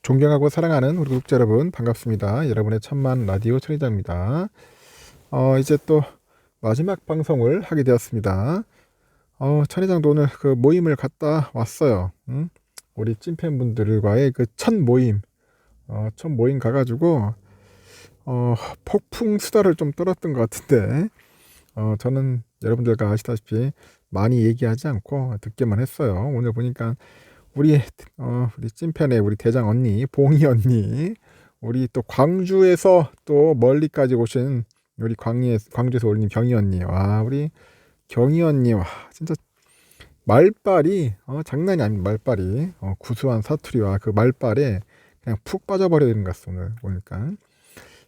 존경하고 사랑하는 우리 구독자 여러분 반갑습니다. 여러분의 천만 라디오 천리자입니다. 이제 또 마지막 방송을 하게 되었습니다. 천리장도 오늘 그 모임을 갔다 왔어요. 우리 찐팬분들과의 그 첫 모임, 첫 모임 가가지고 폭풍 수다를 좀 떨었던 것 같은데, 저는 여러분들과 아시다시피 많이 얘기하지 않고 듣기만 했어요. 오늘 보니까 우리 찐팬의 우리 대장 언니, 봉이 언니, 우리 또 광주에서 또 멀리까지 오신 우리 광주에서 올린 경희 언니, 와, 우리 경희 언니, 와, 진짜 말빨이, 장난이 아닙니다. 말빨이, 구수한 사투리와 그 말빨에 그냥 푹 빠져버려야 되는 것 같습니다. 오늘 보니까.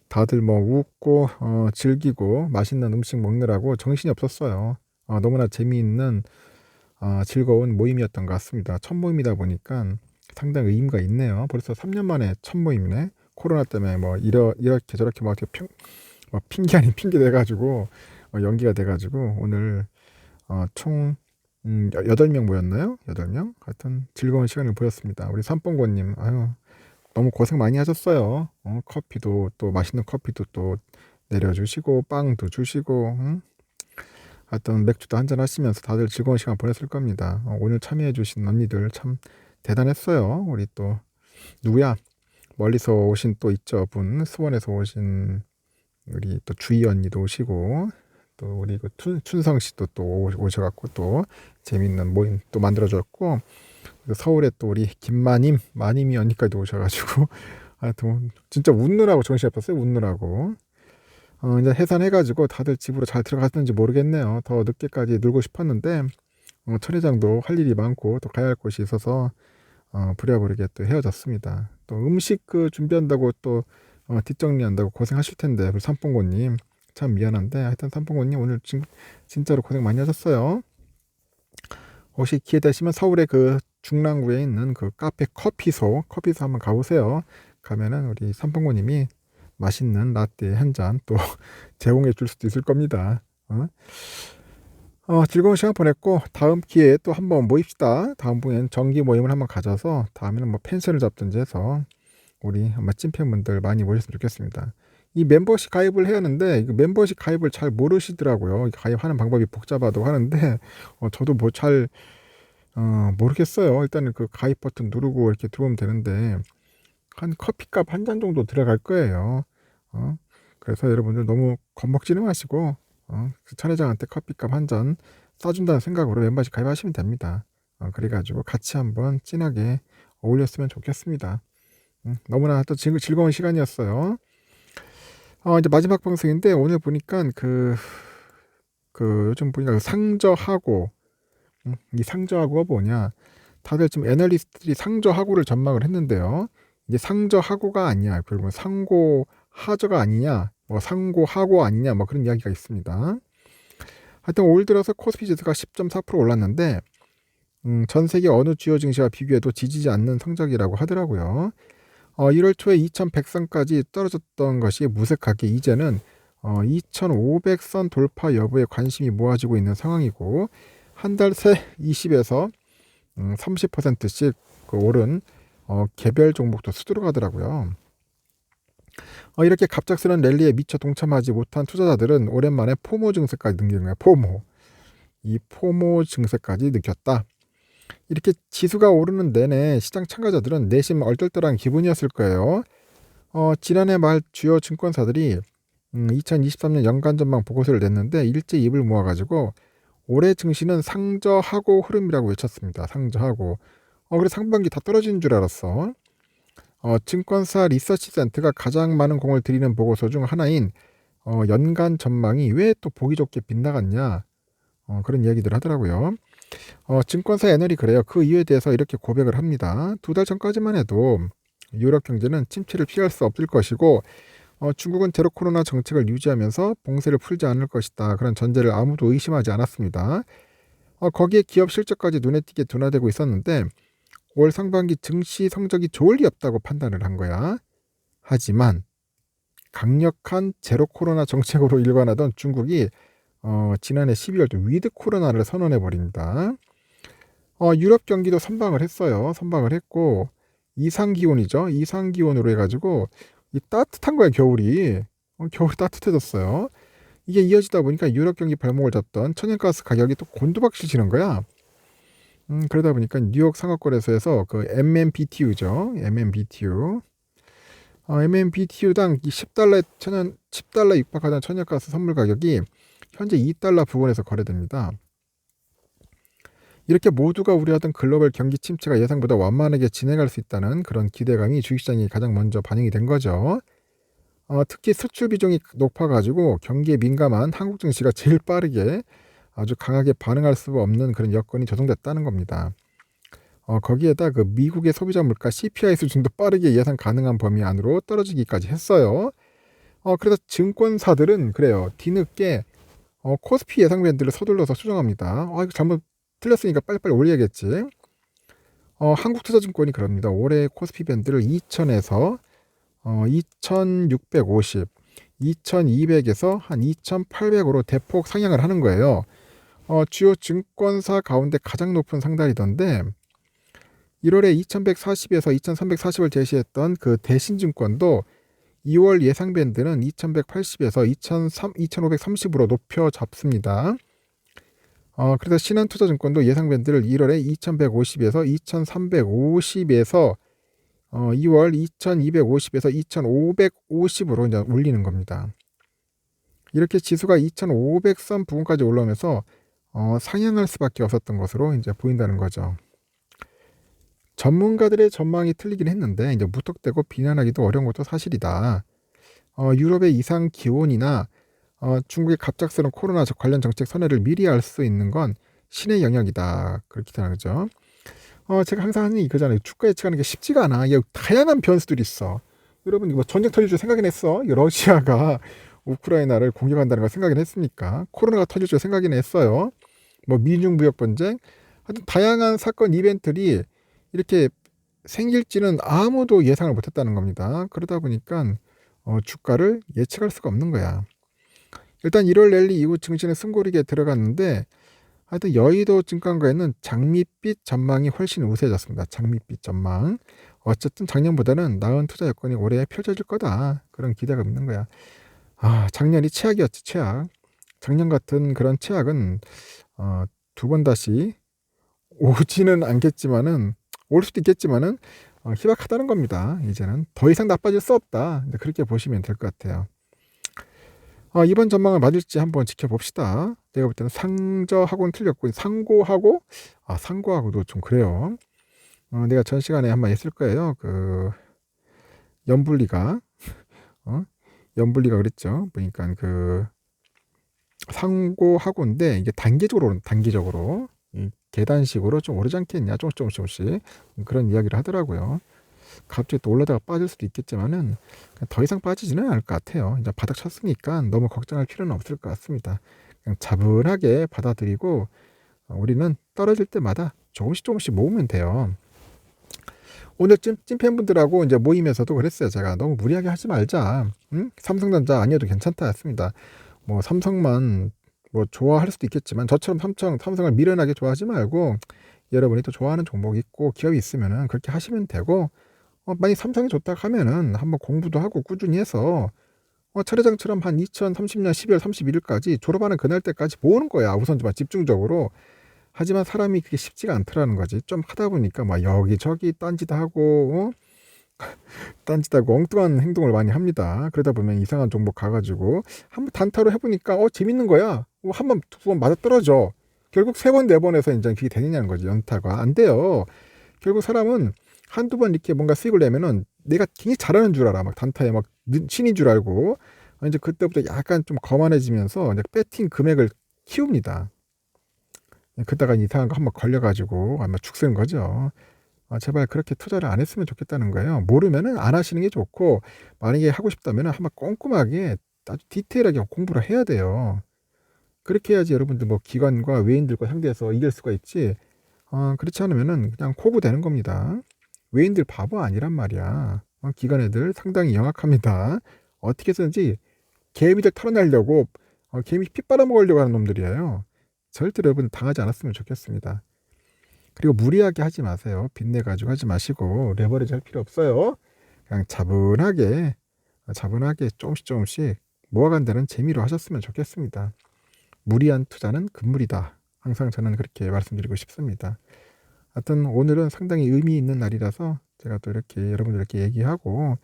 다들 뭐 웃고, 즐기고, 맛있는 음식 먹느라고 정신이 없었어요. 너무나 재미있는 즐거운 모임이었던 것 같습니다. 첫 모임이다 보니까 상당히 의미가 있네요. 벌써 3년 만에 첫 모임이네. 코로나 때문에 뭐 이렇게 저렇게 막 핑계 아닌 핑계 돼가지고 연기가 돼가지고 오늘 총 8명 모였나요? 8명? 하여튼 즐거운 시간을 보였습니다. 우리 삼봉고님, 아유, 너무 고생 많이 하셨어요. 커피도 또 맛있는 커피도 또 내려주시고 빵도 주시고, 하여튼 맥주도 한잔 하시면서 다들 즐거운 시간 보냈을 겁니다. 오늘 참여해 주신 언니들 참 대단했어요. 우리 또 누구야? 멀리서 오신 또 있죠 분. 수원에서 오신 우리 또 주희 언니도 오시고, 또 우리 그 춘성 씨도 또 오셔갖고 또 재밌는 모임 또 만들어줬고, 서울에 또 우리 마님이 언니까지 오셔가지고 하여튼 진짜 웃느라고 정신이 없었어요. 웃느라고. 이제 해산해가지고 다들 집으로 잘 들어갔는지 모르겠네요. 더 늦게까지 놀고 싶었는데 천회장도 할 일이 많고 또 가야 할 곳이 있어서 부랴부랴 또 헤어졌습니다. 또 음식 그 준비한다고 또 뒷정리한다고 고생하실 텐데 우리 삼봉고님 참 미안한데, 하여튼 삼봉고님 오늘 진짜로 고생 많이 하셨어요. 혹시 기회 되시면 서울의 그 중랑구에 있는 그 카페 커피소 한번 가보세요. 가면은 우리 삼봉고님이 맛있는 라떼 한 잔 또 제공해 줄 수도 있을 겁니다. 즐거운 시간 보냈고 다음 기회에 또 한번 모입시다. 다음번엔 정기 모임을 한번 가져서 다음에는 뭐 펜션을 잡든지 해서 우리 아마 찐팬분들 많이 모였으면 좋겠습니다. 이 멤버십 가입을 해야 하는데 이 멤버십 가입을 잘 모르시더라고요. 가입하는 방법이 복잡하다고 하는데 저도 뭐 잘 모르겠어요. 일단은 그 가입 버튼 누르고 이렇게 들어오면 되는데 한 커피값 한 잔 정도 들어갈 거예요. 그래서 여러분들 너무 겁먹지는 마시고 천회장한테 커피값 한 잔 싸준다는 생각으로 멤버십 가입하시면 됩니다. 그래가지고 같이 한번 진하게 어울렸으면 좋겠습니다. 너무나 또 즐거운 시간이었어요. 이제 마지막 방송인데 오늘 보니까 요즘 보니까 그 상저하고, 이 상저하고가 뭐냐, 다들 지금 애널리스트들이 상저하고를 전망을 했는데요. 이게 상저하고가 아니야. 결국은 상고하저가 아니냐, 뭐 상고하고 아니냐, 뭐 그런 이야기가 있습니다. 하여튼 올 들어서 코스피 지수가 10.4% 올랐는데 전 세계 어느 주요 증시와 비교해도 지지지 않는 성적이라고 하더라고요. 1월 초에 2100선까지 떨어졌던 것이 무색하게 이제는 2500선 돌파 여부에 관심이 모아지고 있는 상황이고, 한 달 새 20에서 30%씩 그 오른 개별 종목도 수두룩하더라고요. 이렇게 갑작스런 랠리에 미처 동참하지 못한 투자자들은 오랜만에 포모 증세까지 느끼는 거예요. 이 포모 증세까지 느꼈다. 이렇게 지수가 오르는 내내 시장 참가자들은 내심 얼떨떨한 기분이었을 거예요. 지난해 말 주요 증권사들이 2023년 연간 전망 보고서를 냈는데 일제 입을 모아가지고 올해 증시는 상저하고 흐름이라고 외쳤습니다. 상저하고. 그래 상반기 다 떨어지는 줄 알았어. 증권사 리서치 센터가 가장 많은 공을 들이는 보고서 중 하나인 연간 전망이 왜 또 보기 좋게 빗나갔냐, 그런 이야기들 하더라고요. 증권사 애널이 그래요. 그 이유에 대해서 이렇게 고백을 합니다. 2달 전까지만 해도 유럽 경제는 침체를 피할 수 없을 것이고 중국은 제로 코로나 정책을 유지하면서 봉쇄를 풀지 않을 것이다. 그런 전제를 아무도 의심하지 않았습니다. 거기에 기업 실적까지 눈에 띄게 둔화되고 있었는데 올 상반기 증시 성적이 좋을 리 없다고 판단을 한 거야. 하지만 강력한 제로 코로나 정책으로 일관하던 중국이 지난해 12월 위드 코로나를 선언해 버립니다. 유럽 경기도 선방을 했어요. 선방을 했고 이상기온이죠. 이상기온으로 해가지고 이 따뜻한 거야 겨울이. 겨울이 따뜻해졌어요. 이게 이어지다 보니까 유럽 경기 발목을 잡던 천연가스 가격이 또 곤두박질 치는 거야. 그러다 보니까 뉴욕 상업거래소에서 그 MMBTU죠. MMBTU. MMBTU당 10달러에 육박하던 천연가스 선물 가격이 현재 2달러 부근에서 거래됩니다. 이렇게 모두가 우려하던 글로벌 경기 침체가 예상보다 완만하게 진행할 수 있다는 그런 기대감이 주식시장에 가장 먼저 반영이 된 거죠. 특히 수출 비중이 높아가지고 경기에 민감한 한국 증시가 제일 빠르게 아주 강하게 반응할 수 없는 그런 여건이 조성됐다는 겁니다. 거기에다 그 미국의 소비자 물가 CPI 수준도 빠르게 예상 가능한 범위 안으로 떨어지기까지 했어요. 그래서 증권사들은 그래요. 뒤늦게 코스피 예상 밴드를 서둘러서 수정합니다. 이거 잘못 틀렸으니까 빨리빨리 올려야겠지. 한국투자증권이 그럽니다. 올해 코스피 밴드를 2000에서 2650, 2200에서 한 2800으로 대폭 상향을 하는 거예요. 주요 증권사 가운데 가장 높은 상단이던데 1월에 2140에서 2340을 제시했던 그 대신증권도 2월 예상 밴드는 2180에서 2530으로 높여 잡습니다. 그래서 신한투자증권도 예상 밴드를 1월에 2150에서 2350에서 2월 2250에서 2550으로 이제 올리는 겁니다. 이렇게 지수가 2500선 부근까지 올라오면서 상향할 수밖에 없었던 것으로 이제 보인다는 거죠. 전문가들의 전망이 틀리긴 했는데 이제 무턱대고 비난하기도 어려운 것도 사실이다. 유럽의 이상 기온이나 중국의 갑작스러운 코로나 관련 정책 선회를 미리 알 수 있는 건 신의 영역이다. 그렇게 생각하죠. 제가 항상 하는 얘기 그잖아요. 주가 예측하는 게 쉽지가 않아. 이게 다양한 변수들이 있어. 여러분 이거 전쟁 터질 줄 생각은 했어? 러시아가 우크라이나를 공격한다는 걸 생각은 했습니까? 코로나가 터질 줄 생각은 했어요. 뭐 미중 무역 분쟁, 하여튼 다양한 사건 이벤트들이 이렇게 생길지는 아무도 예상을 못했다는 겁니다. 그러다 보니까 주가를 예측할 수가 없는 거야. 일단 1월 랠리 이후 증시는 숨고르기에 들어갔는데 하여튼 여의도 증권가에는 장밋빛 전망이 훨씬 우세해졌습니다. 장밋빛 전망. 어쨌든 작년보다는 나은 투자 여건이 올해 펼쳐질 거다. 그런 기대가 있는 거야. 작년이 최악이었지, 최악. 작년 같은 그런 최악은 두 번 다시 오지는 않겠지만은 올 수도 있겠지만은 희박하다는 겁니다. 이제는 더 이상 나빠질 수 없다. 그렇게 보시면 될 것 같아요. 이번 전망을 맞을지 한번 지켜봅시다. 내가 볼 때는 상저하고는 틀렸고 상고하고 상고하고도 좀 그래요. 내가 전 시간에 한번 했을 거예요. 그 연불리가 연불리가 그랬죠. 보니까 그 상고하고인데 이게 단계적으로 계단식으로 좀 오르지 않겠냐, 조금씩 그런 이야기를 하더라고요. 갑자기 또 올라다가 빠질 수도 있겠지만은 더 이상 빠지지는 않을 것 같아요. 이제 바닥 쳤으니까 너무 걱정할 필요는 없을 것 같습니다. 그냥 차분하게 받아들이고 우리는 떨어질 때마다 조금씩 모으면 돼요. 오늘 찐팬분들하고 이제 모임에서도 그랬어요. 제가 너무 무리하게 하지 말자. 응? 삼성전자 아니어도 괜찮다 했습니다. 뭐 삼성만 뭐 좋아할 수도 있겠지만 저처럼 삼성을 미련하게 좋아하지 말고 여러분이 또 좋아하는 종목이 있고 기업이 있으면은 그렇게 하시면 되고 만약 삼성이 좋다 하면은 한번 공부도 하고 꾸준히 해서 차례장처럼 한 2030년 12월 31일까지 졸업하는 그날 때까지 모으는 거야. 우선 좀 집중적으로. 하지만 사람이 그게 쉽지가 않더라는 거지. 좀 하다 보니까 막 여기저기 딴짓하고 엉뚱한 행동을 많이 합니다. 그러다 보면 이상한 종목 가가지고 한번 단타로 해보니까 재밌는 거야. 한 번, 두 번 맞아 떨어져. 결국 세 번, 네 번에서 이제 그게 되느냐는 거지. 연타가 안 돼요. 결국 사람은 한두 번 이렇게 뭔가 수익을 내면은 내가 굉장히 잘하는 줄 알아. 막 단타에 막 신인 줄 알고 이제 그때부터 약간 좀 거만해지면서 이제 배팅 금액을 키웁니다. 그다가 이상한 거 한번 걸려가지고 아마 죽쓰는 거죠. 제발 그렇게 투자를 안 했으면 좋겠다는 거예요. 모르면은 안 하시는 게 좋고 만약에 하고 싶다면 한번 꼼꼼하게 아주 디테일하게 공부를 해야 돼요. 그렇게 해야지 여러분들 뭐 기관과 외인들과 상대해서 이길 수가 있지. 그렇지 않으면은 그냥 호구 되는 겁니다. 외인들 바보 아니란 말이야. 기관 애들 상당히 영악합니다. 어떻게 해서든지 개미들 털어내려고 개미 피 빨아먹으려고 하는 놈들이에요. 절대로 여러분 당하지 않았으면 좋겠습니다. 그리고 무리하게 하지 마세요. 빚내 가지고 하지 마시고 레버리지 할 필요 없어요. 그냥 차분하게 조금씩 모아간다는 재미로 하셨으면 좋겠습니다. 무리한 투자는 금물이다. 항상 저는 그렇게 말씀드리고 싶습니다. 하여튼 오늘은 상당히 의미 있는 날이라서 제가 또 이렇게 여러분들께 얘기하고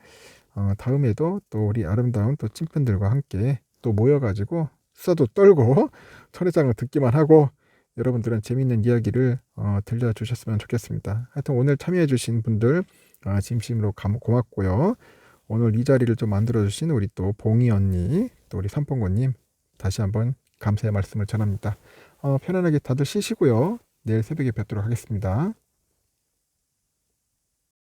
다음에도 또 우리 아름다운 또 친편들과 함께 또 모여가지고 수다도 떨고 천회장을 듣기만 하고 여러분들은 재미있는 이야기를 들려주셨으면 좋겠습니다. 하여튼 오늘 참여해주신 분들 진심으로 고맙고요. 오늘 이 자리를 좀 만들어주신 우리 또 봉이 언니, 또 우리 삼봉고님 다시 한번 감사의 말씀을 전합니다. 편안하게 다들 쉬시고요. 내일 새벽에 뵙도록 하겠습니다.